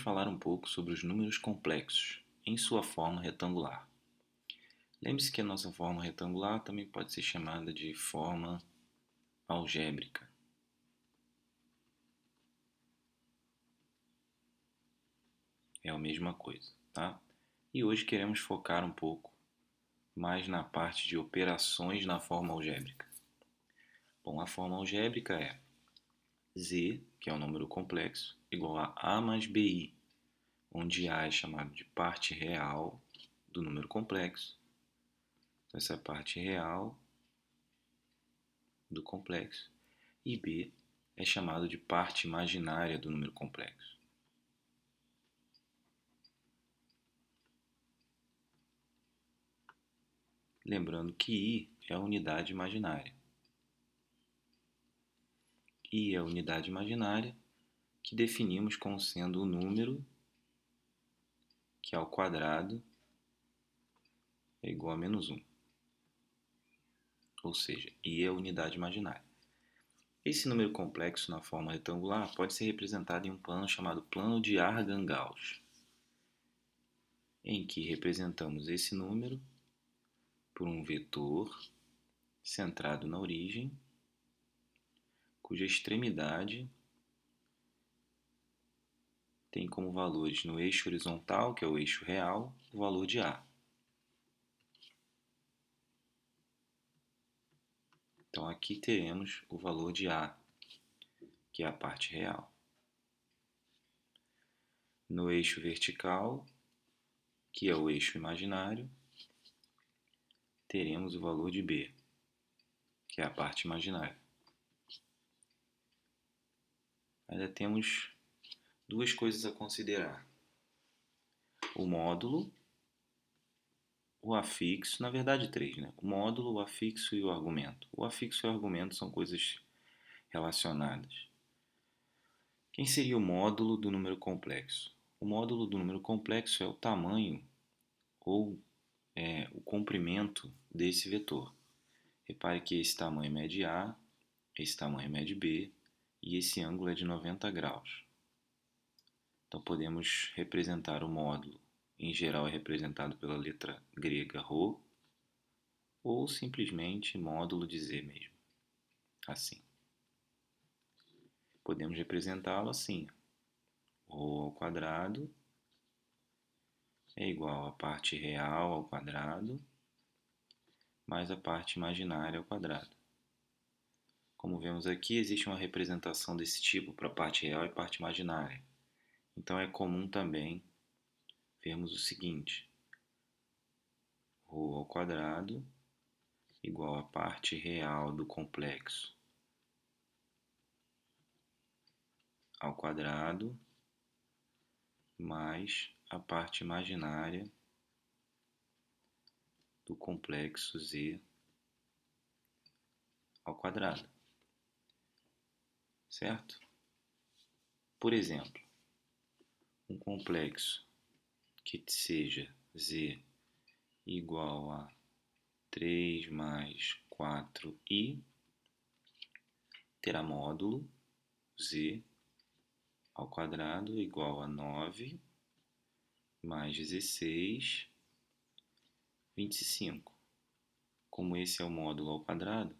Falar um pouco sobre os números complexos em sua forma retangular. Lembre-se que a nossa forma retangular também pode ser chamada de forma algébrica. É a mesma coisa, tá? E hoje queremos focar um pouco mais na parte de operações na forma algébrica. Bom, a forma algébrica é z, que é um número complexo, igual a a mais bi, onde a é chamado de parte real do número complexo. Então, essa é a parte real do complexo, e b é chamado de parte imaginária do número complexo. Lembrando que i é a unidade imaginária. I é a unidade imaginária que definimos como sendo o número que ao quadrado é igual a menos 1. Ou seja, i é a unidade imaginária. Esse número complexo na forma retangular pode ser representado em um plano chamado plano de Argand-Gauss, em que representamos esse número por um vetor centrado na origem, cuja extremidade tem como valores no eixo horizontal, que é o eixo real, o valor de A. Então aqui teremos o valor de A, que é a parte real. No eixo vertical, que é o eixo imaginário, teremos o valor de B, que é a parte imaginária. Ainda temos duas coisas a considerar: o módulo, o afixo, na verdade três, né? O módulo, o afixo e o argumento. O afixo e o argumento são coisas relacionadas. Quem seria o módulo do número complexo? O módulo do número complexo é o tamanho ou o comprimento desse vetor. Repare que esse tamanho mede A, esse tamanho mede B e esse ângulo é de 90 graus. Então podemos representar o módulo, em geral é representado pela letra grega ρ, ou simplesmente módulo de Z mesmo, assim. Podemos representá-lo assim: ρ ao quadrado é igual a parte real ao quadrado mais a parte imaginária ao quadrado. Como vemos aqui, existe uma representação desse tipo para a parte real e parte imaginária. Então é comum também vermos o seguinte: ρ ao quadrado igual a parte real do complexo ao quadrado mais a parte imaginária do complexo z ao quadrado. Certo? Por exemplo, um complexo que seja z igual a 3 mais 4i terá módulo z ao quadrado igual a 9 mais 16, 25. Como esse é o módulo ao quadrado,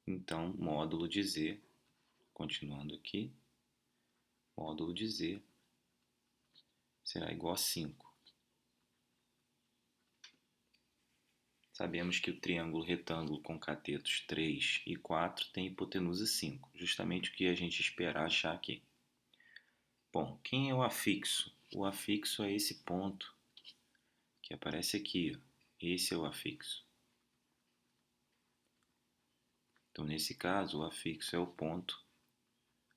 então módulo de z, continuando aqui, módulo de z será igual a 5. Sabemos que o triângulo retângulo com catetos 3 e 4 tem hipotenusa 5, justamente o que a gente espera achar aqui. Bom, quem é o afixo? O afixo é esse ponto que aparece aqui, ó. Esse é o afixo. Então, nesse caso, o afixo é o ponto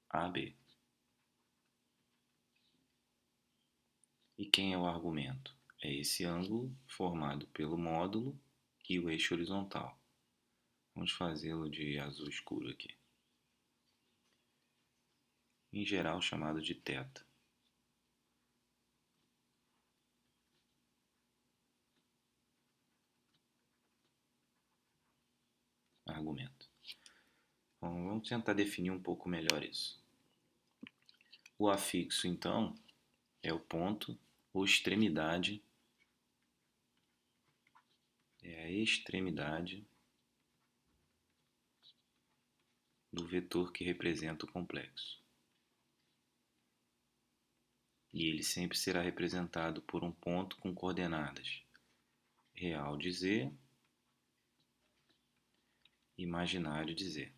AB. E quem é o argumento? É esse ângulo formado pelo módulo e o eixo horizontal. Vamos fazê-lo de azul escuro aqui. Em geral chamado de θ. Argumento. Bom, vamos tentar definir um pouco melhor isso. O afixo, então, é o ponto ou extremidade, é a extremidade do vetor que representa o complexo. E ele sempre será representado por um ponto com coordenadas real de z, imaginário de z.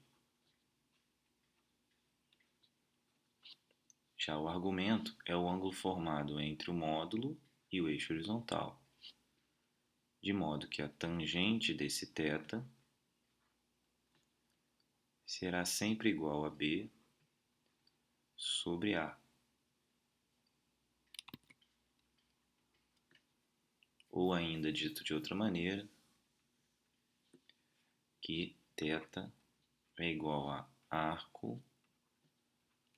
Já o argumento é o ângulo formado entre o módulo e o eixo horizontal, de modo que a tangente desse θ será sempre igual a b sobre a. Ou ainda dito de outra maneira, que θ é igual a arco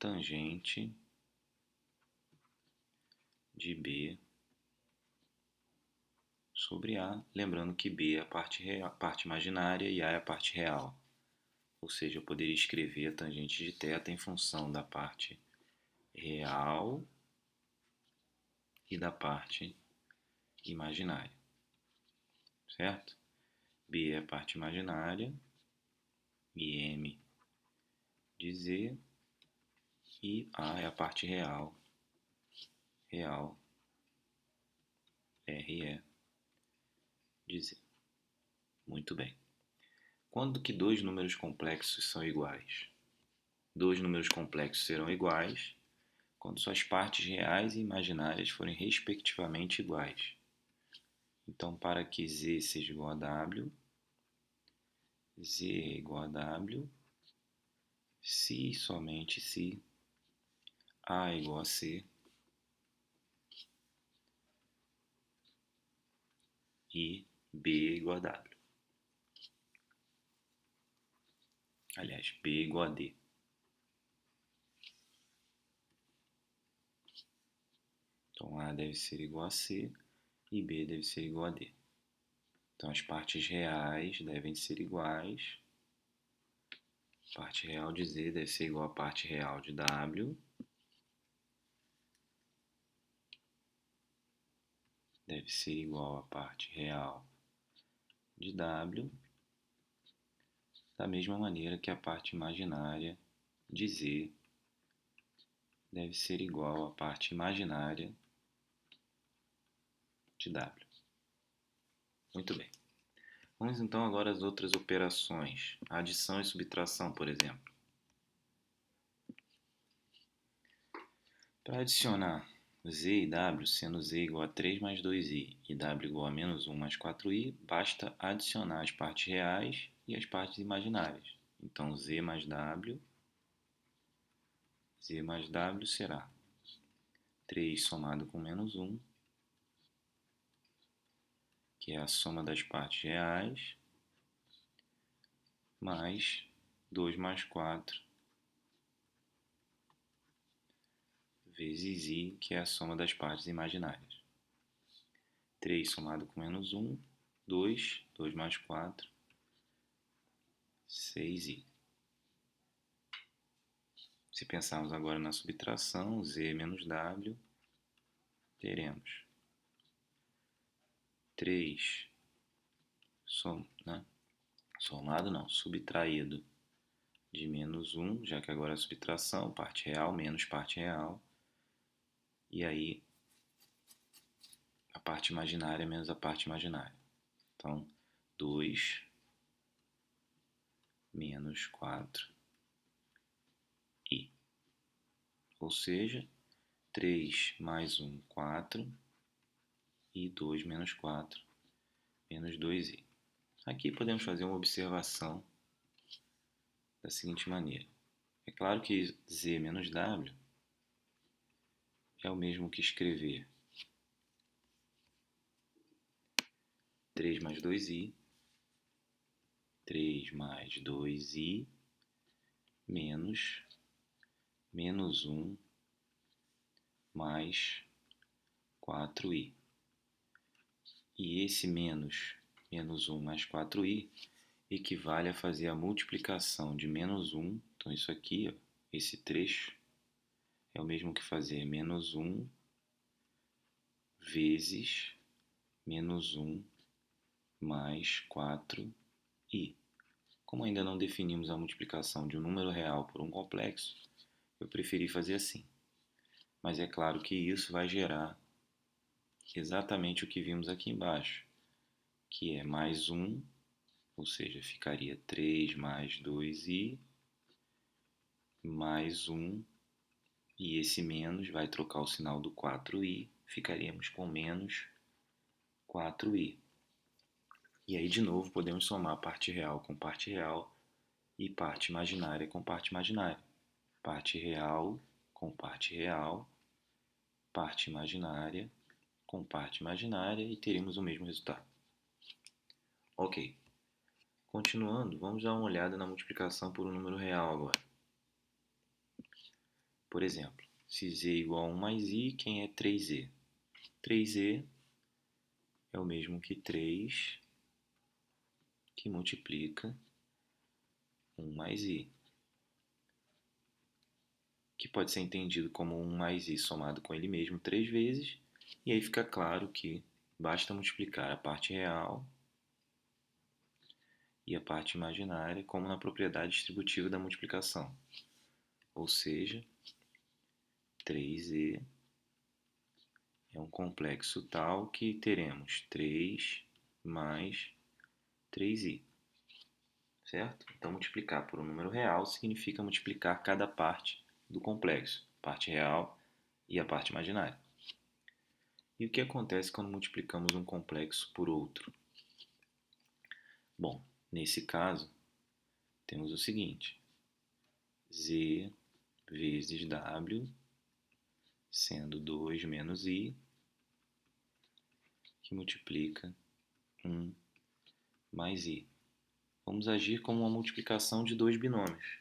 tangente de B sobre A, lembrando que B é a parte imaginária e A é a parte real. Ou seja, eu poderia escrever a tangente de θ em função da parte real e da parte imaginária, certo? B é a parte imaginária, M de Z, e A é a parte real, RE de Z. Muito bem. Quando que dois números complexos são iguais? Dois números complexos serão iguais quando suas partes reais e imaginárias forem respectivamente iguais. Então, para que Z seja igual a W, Z é igual a W, se e somente se A é igual a C e B é igual a W. Aliás, B é igual a D. Então, A deve ser igual a C e B deve ser igual a D. Então, as partes reais devem ser iguais. A parte real de Z deve ser igual à parte real de W. Deve ser igual à parte real de W, da mesma maneira que a parte imaginária de Z deve ser igual à parte imaginária de W. Muito bem. Vamos então agora às outras operações, adição e subtração, por exemplo. Para adicionar Z e W, sendo Z igual a 3 mais 2i e W igual a menos 1 mais 4i, basta adicionar as partes reais e as partes imaginárias. Então, Z mais W será 3 somado com menos 1, que é a soma das partes reais, mais 2 mais 4 vezes i, que é a soma das partes imaginárias. 3 somado com menos 1, 2, 2 mais 4, 6i. Se pensarmos agora na subtração, z menos w, teremos 3 somado não, subtraído de menos 1, já que agora é a subtração, parte real menos parte real, e aí a parte imaginária menos a parte imaginária. Então, 2 menos 4i. Ou seja, 3 mais 1, 4, e 2 menos 4, menos 2i. Aqui podemos fazer uma observação da seguinte maneira. É claro que z menos w é o mesmo que escrever 3 mais 2i, 3 mais 2i, menos 1 mais 4i. E esse menos 1 mais 4i equivale a fazer a multiplicação de menos 1, então isso aqui, ó, esse trecho, é o mesmo que fazer menos 1 vezes menos 1 mais 4i. Como ainda não definimos a multiplicação de um número real por um complexo, eu preferi fazer assim. Mas é claro que isso vai gerar exatamente o que vimos aqui embaixo, que é mais 1, ou seja, ficaria 3 mais 2i, mais 1, e esse menos vai trocar o sinal do 4i, ficaríamos com menos 4i. E aí, de novo, podemos somar parte real com parte real e parte imaginária com parte imaginária. Parte real com parte real, parte imaginária com parte imaginária e teremos o mesmo resultado. Ok. Continuando, vamos dar uma olhada na multiplicação por um número real agora. Por exemplo, se z é igual a 1 mais i, quem é 3z? 3z é o mesmo que 3 que multiplica 1 mais i, que pode ser entendido como 1 mais i somado com ele mesmo 3 vezes, e aí fica claro que basta multiplicar a parte real e a parte imaginária como na propriedade distributiva da multiplicação. Ou seja, 3z é um complexo tal que teremos 3 mais 3i, certo? Então, multiplicar por um número real significa multiplicar cada parte do complexo, parte real e a parte imaginária. E o que acontece quando multiplicamos um complexo por outro? Bom, nesse caso, temos o seguinte: z vezes w, sendo 2 menos i, que multiplica 1 mais i. Vamos agir como uma multiplicação de dois binômios,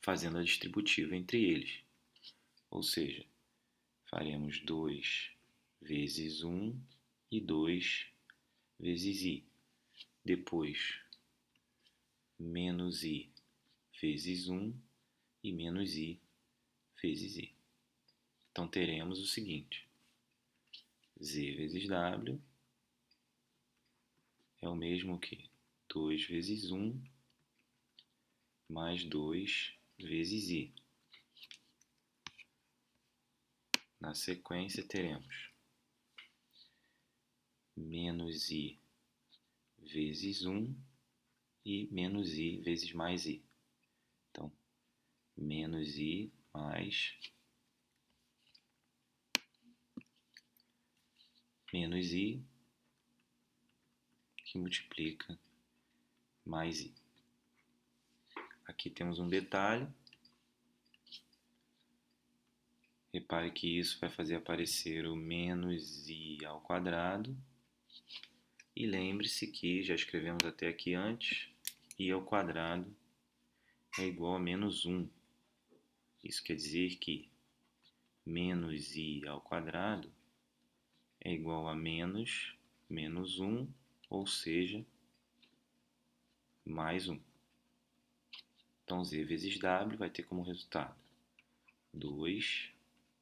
fazendo a distributiva entre eles. Ou seja, faremos 2 vezes 1 e 2 vezes i. Depois, menos i vezes 1 e menos i vezes i. Então, teremos o seguinte: z vezes w é o mesmo que 2 vezes 1 mais 2 vezes i. Na sequência, teremos menos i vezes 1 e menos i vezes mais i. Então, menos i mais menos i, que multiplica mais i. Aqui temos um detalhe. Repare que isso vai fazer aparecer o menos i ao quadrado. E lembre-se que já escrevemos até aqui antes, i ao quadrado é igual a menos 1. Isso quer dizer que menos i ao quadrado é igual a menos 1, ou seja, mais 1. Então, z vezes w vai ter como resultado 2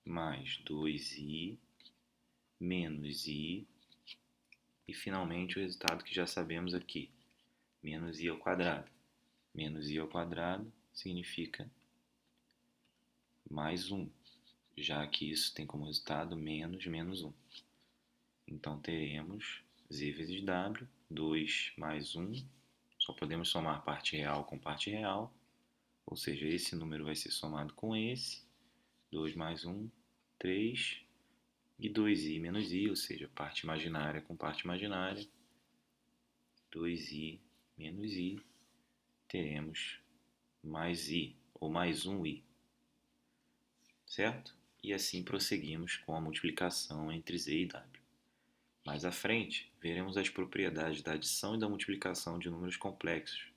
mais 2i menos i, e finalmente o resultado que já sabemos aqui, menos i ao quadrado. Menos i ao quadrado significa mais 1, já que isso tem como resultado menos 1. Então, teremos z vezes w, 2 mais 1, só podemos somar parte real com parte real, ou seja, esse número vai ser somado com esse, 2 mais 1, 3, e 2i menos i, ou seja, parte imaginária com parte imaginária, 2i menos i, teremos mais i, ou mais 1i, certo? E assim prosseguimos com a multiplicação entre z e w. Mais à frente, veremos as propriedades da adição e da multiplicação de números complexos,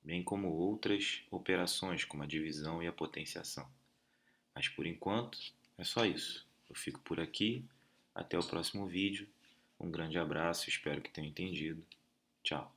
bem como outras operações, como a divisão e a potenciação. Mas por enquanto, é só isso. Eu fico por aqui. Até o próximo vídeo. Um grande abraço, espero que tenham entendido. Tchau.